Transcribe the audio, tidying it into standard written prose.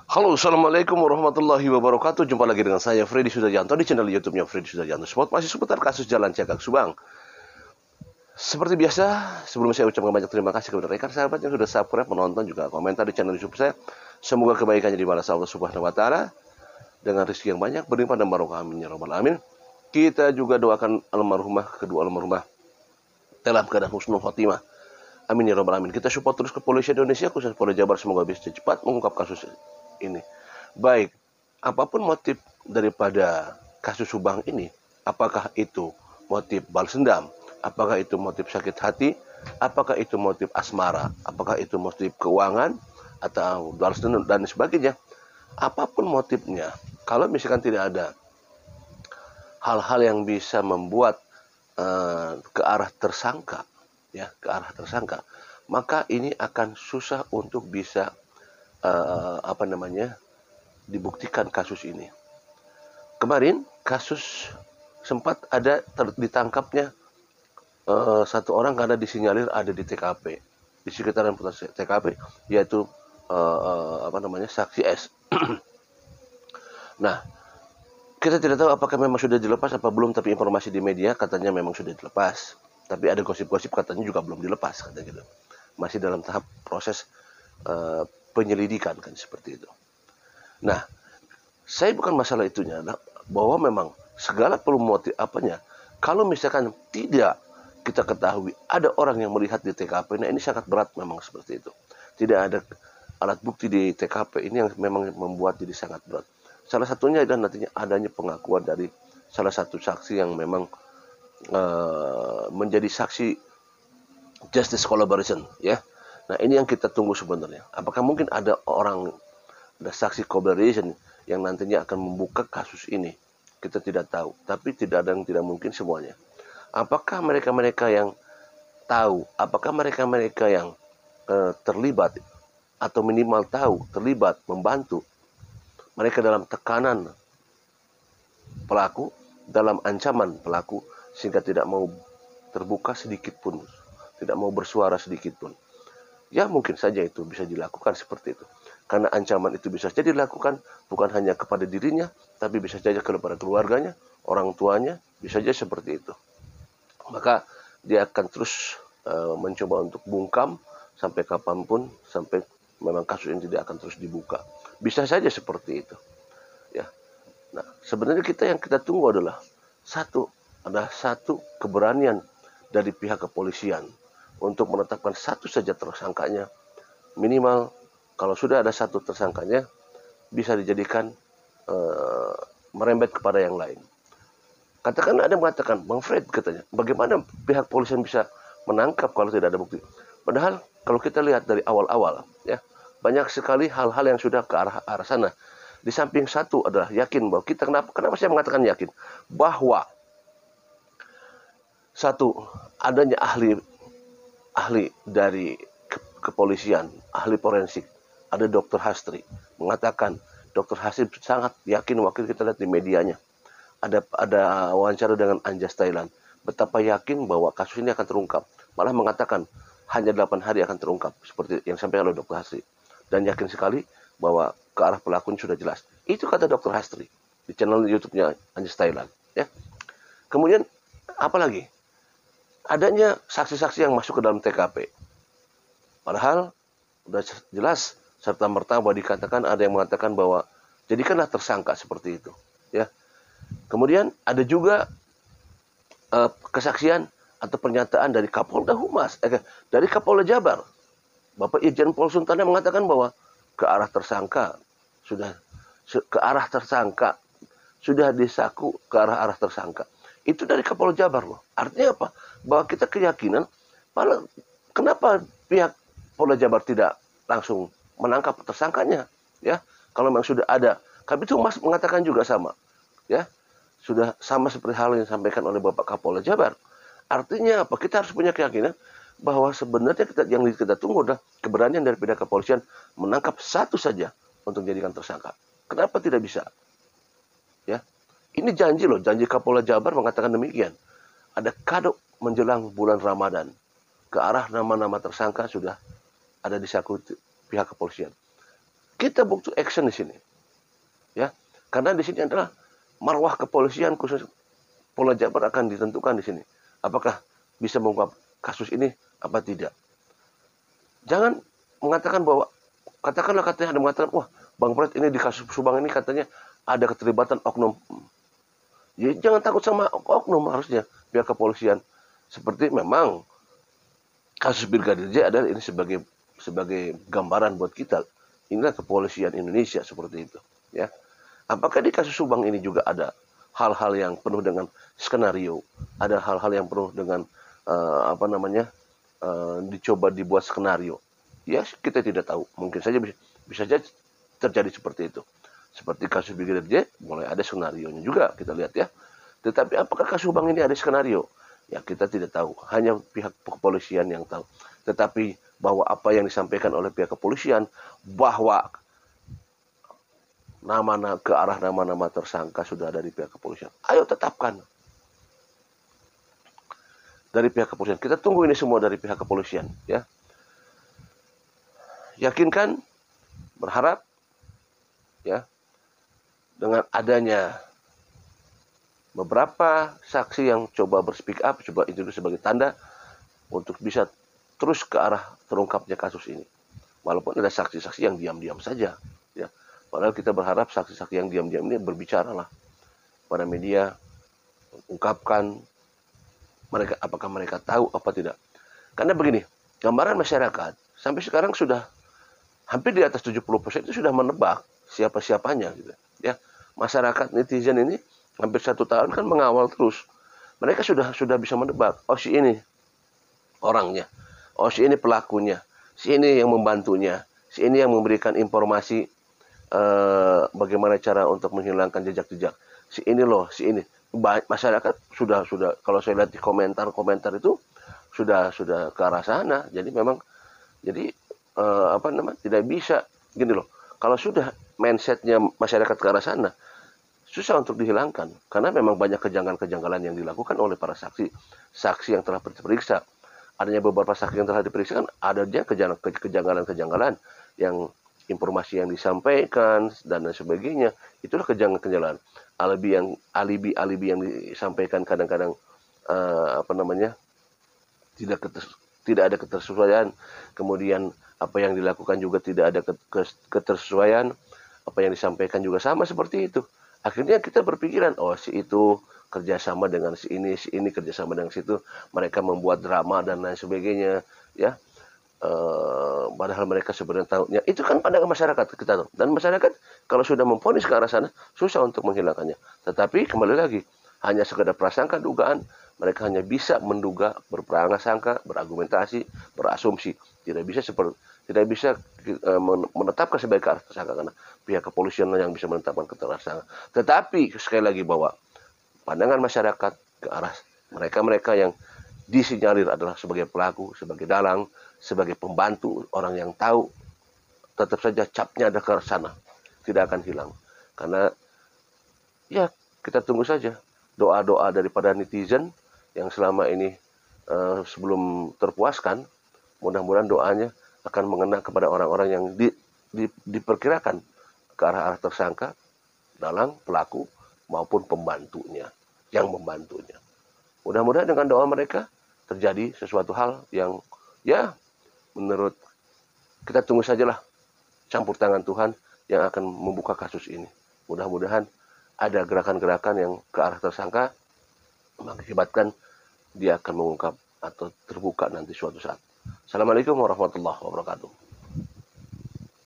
Halo, assalamualaikum warahmatullahi wabarakatuh. Jumpa lagi dengan saya Freddy Sudaryanto di channel YouTube-nya Freddy Sudaryanto Sport. Masih seputar kasus Jalan Cagak Subang. Seperti biasa, sebelum saya ucapkan banyak terima kasih kepada rekan sahabat yang sudah subscribe, menonton, juga komentar di channel YouTube saya. Semoga kebaikannya dibalas Allah Subhanahu wa taala dengan rezeki yang banyak, berlimpah dan barokah, amin ya rabbal alamin. Kita juga doakan kedua almarhumah dalam keadaan husnul khotimah. Amin ya rabbal alamin. Kita support terus kepolisian Indonesia, khususnya Polda Jabar, semoga bisa cepat mengungkap kasus ini. Baik, apapun motif daripada kasus Subang ini, apakah itu motif balas dendam, apakah itu motif sakit hati, apakah itu motif asmara, apakah itu motif keuangan, atau balas dendam dan sebagainya, apapun motifnya, kalau misalkan tidak ada hal-hal yang bisa membuat ke arah tersangka, ya, ke arah tersangka, maka ini akan susah untuk bisa dibuktikan kasus ini. Kemarin kasus sempat ada ditangkapnya satu orang karena disinyalir ada di TKP, di sekitaran TKP, yaitu saksi S. Nah, kita tidak tahu apakah memang sudah dilepas apa belum, tapi informasi di media katanya memang sudah dilepas. Tapi ada gosip-gosip katanya juga belum dilepas, kata gitu. Masih dalam tahap proses penyelidikan, kan seperti itu. Nah, saya bukan masalah itunya, bahwa memang segala perlu motif apanya. Kalau misalkan tidak kita ketahui ada orang yang melihat di TKP, nah ini sangat berat memang seperti itu. Tidak ada alat bukti di TKP, ini yang memang membuat jadi sangat berat. Salah satunya adalah nantinya adanya pengakuan dari salah satu saksi yang memang menjadi saksi justice collaboration, ya. Nah, ini yang kita tunggu sebenarnya. Apakah mungkin ada saksi collaboration yang nantinya akan membuka kasus ini? Kita tidak tahu, tapi tidak ada yang tidak mungkin semuanya. Apakah mereka-mereka yang tahu, apakah mereka-mereka yang terlibat atau minimal tahu, terlibat, membantu mereka dalam tekanan pelaku, dalam ancaman pelaku, sehingga tidak mau terbuka sedikit pun, tidak mau bersuara sedikit pun. Ya, mungkin saja itu bisa dilakukan seperti itu. Karena ancaman itu bisa jadi dilakukan bukan hanya kepada dirinya, tapi bisa saja kepada keluarganya, orang tuanya, bisa saja seperti itu. Maka dia akan terus mencoba untuk bungkam sampai kapanpun, sampai memang kasus ini tidak akan terus dibuka. Bisa saja seperti itu. Ya. Nah, sebenarnya yang kita tunggu adalah satu keberanian dari pihak kepolisian untuk menetapkan satu saja tersangkanya. Minimal kalau sudah ada satu tersangkanya, bisa dijadikan merembet kepada yang lain. Katakan ada mengatakan, Bang Fred katanya, bagaimana pihak polisian bisa menangkap kalau tidak ada bukti? Padahal kalau kita lihat dari awal-awal, ya, banyak sekali hal-hal yang sudah ke arah sana. Di samping satu adalah yakin bahwa kenapa saya mengatakan yakin? Bahwa satu, adanya ahli dari kepolisian, ahli forensik, ada Dr. Hastri, mengatakan, Dr. Hastri sangat yakin, wakil kita lihat di medianya, ada wawancara dengan Anjas Thailand, betapa yakin bahwa kasus ini akan terungkap, malah mengatakan hanya 8 hari akan terungkap, seperti yang disampaikan oleh Dr. Hastri, dan yakin sekali bahwa ke arah pelaku sudah jelas. Itu kata Dr. Hastri di channel YouTube-nya Anjas Thailand, ya. Kemudian apalagi? Adanya saksi-saksi yang masuk ke dalam TKP. Padahal sudah jelas serta merta bahwa dikatakan, ada yang mengatakan bahwa jadikanlah tersangka seperti itu, ya. Kemudian ada juga kesaksian atau pernyataan dari Kapolda dari Kapolda Jabar, Bapak Irjen Pol Suntana, mengatakan bahwa ke arah tersangka sudah disaku ke arah tersangka. Itu dari Kapolda Jabar loh. Artinya apa? Bahwa kita keyakinan, kenapa pihak Polda Jabar tidak langsung menangkap tersangkanya, ya? Kalau memang sudah ada, kami itu Mas mengatakan juga sama, ya, sudah sama seperti hal yang disampaikan oleh Bapak Kapolda Jabar. Artinya apa? Kita harus punya keyakinan bahwa sebenarnya yang kita tunggu adalah keberanian dari pihak kepolisian menangkap satu saja untuk dijadikan tersangka. Kenapa tidak bisa? Ya, ini janji loh, janji Kapolda Jabar mengatakan demikian. Ada kado menjelang bulan Ramadan, ke arah nama-nama tersangka sudah ada di saku pihak kepolisian. Kita butuh action di sini, ya. Karena di sini adalah marwah kepolisian khusus Polda Jabar akan ditentukan di sini. Apakah bisa mengungkap kasus ini apa tidak? Jangan mengatakan bahwa katanya ada mengatakan, wah Bang Fred ini di kasus Subang ini katanya ada keterlibatan oknum. Ya, jangan takut sama oknum harusnya pihak kepolisian. Seperti memang kasus Brigadir J adalah ini sebagai gambaran buat kita. Inilah kepolisian Indonesia seperti itu, ya. Apakah di kasus Subang ini juga ada hal-hal yang penuh dengan skenario, ada hal-hal yang penuh dengan dicoba dibuat skenario? Ya, kita tidak tahu. Mungkin saja bisa saja terjadi seperti itu. Seperti kasus Brigadir J, mulai ada skenario-nya juga, kita lihat ya. Tetapi apakah kasus Subang ini ada skenario? Ya, kita tidak tahu. Hanya pihak kepolisian yang tahu. Tetapi bahwa apa yang disampaikan oleh pihak kepolisian, bahwa ke arah nama-nama tersangka sudah ada di pihak kepolisian. Ayo tetapkan. Dari pihak kepolisian. Kita tunggu ini semua dari pihak kepolisian, ya. Yakinkan, berharap, ya, dengan adanya beberapa saksi yang coba berspeak up, coba itu sebagai tanda untuk bisa terus ke arah terungkapnya kasus ini. Walaupun ada saksi-saksi yang diam-diam saja, ya. Padahal kita berharap saksi-saksi yang diam-diam ini berbicara lah pada media, ungkapkan mereka apakah mereka tahu apa tidak. Karena begini, gambaran masyarakat sampai sekarang sudah hampir di atas 70% itu sudah menebak siapa-siapanya gitu, ya. Masyarakat netizen ini hampir 1 tahun kan mengawal terus. Mereka sudah bisa menebak, oh si ini orangnya, oh si ini pelakunya, si ini yang membantunya, si ini yang memberikan informasi bagaimana cara untuk menghilangkan jejak-jejak. Si ini loh, si ini. Masyarakat sudah kalau saya lihat di komentar itu sudah ke arah sana. Jadi memang tidak bisa gini loh. Kalau sudah mindsetnya masyarakat ke arah sana, susah untuk dihilangkan karena memang banyak kejanggalan-kejanggalan yang dilakukan oleh para saksi yang telah diperiksa. Adanya beberapa saksi yang telah diperiksa kan ada aja kejanggalan-kejanggalan yang informasi yang disampaikan dan sebagainya, itulah kejanggalan-kejanggalan. Alibi yang disampaikan kadang-kadang tidak ada ketersesuaian. Kemudian apa yang dilakukan juga tidak ada ketersesuaian. Apa yang disampaikan juga sama seperti itu. Akhirnya kita berpikiran, oh si itu kerjasama dengan si ini kerjasama dengan si itu. Mereka membuat drama dan lain sebagainya, ya. Padahal mereka sebenarnya tahunya itu kan pandangan masyarakat kita tahu. Dan masyarakat kalau sudah memvonis ke arah sana susah untuk menghilangkannya. Tetapi kembali lagi hanya sekedar prasangka dugaan, mereka hanya bisa menduga, berprasangka, berargumentasi, berasumsi. Tidak bisa menetapkan sebagai tersangka karena pihak kepolisian yang bisa menetapkan tersangka. Tetapi sekali lagi bahwa pandangan masyarakat ke arah mereka yang disinyalir adalah sebagai pelaku, sebagai dalang, sebagai pembantu, orang yang tahu, tetap saja capnya ada ke sana, tidak akan hilang. Karena ya kita tunggu saja doa-doa daripada netizen yang selama ini sebelum terpuaskan, mudah-mudahan doanya akan mengena kepada orang-orang yang diperkirakan ke arah tersangka, dalang, pelaku maupun pembantunya, yang membantunya. Mudah-mudahan dengan doa mereka terjadi sesuatu hal yang ya menurut kita tunggu sajalah campur tangan Tuhan yang akan membuka kasus ini. Mudah-mudahan ada gerakan-gerakan yang ke arah tersangka mengakibatkan dia akan mengungkap atau terbuka nanti suatu saat. Assalamualaikum warahmatullahi wabarakatuh.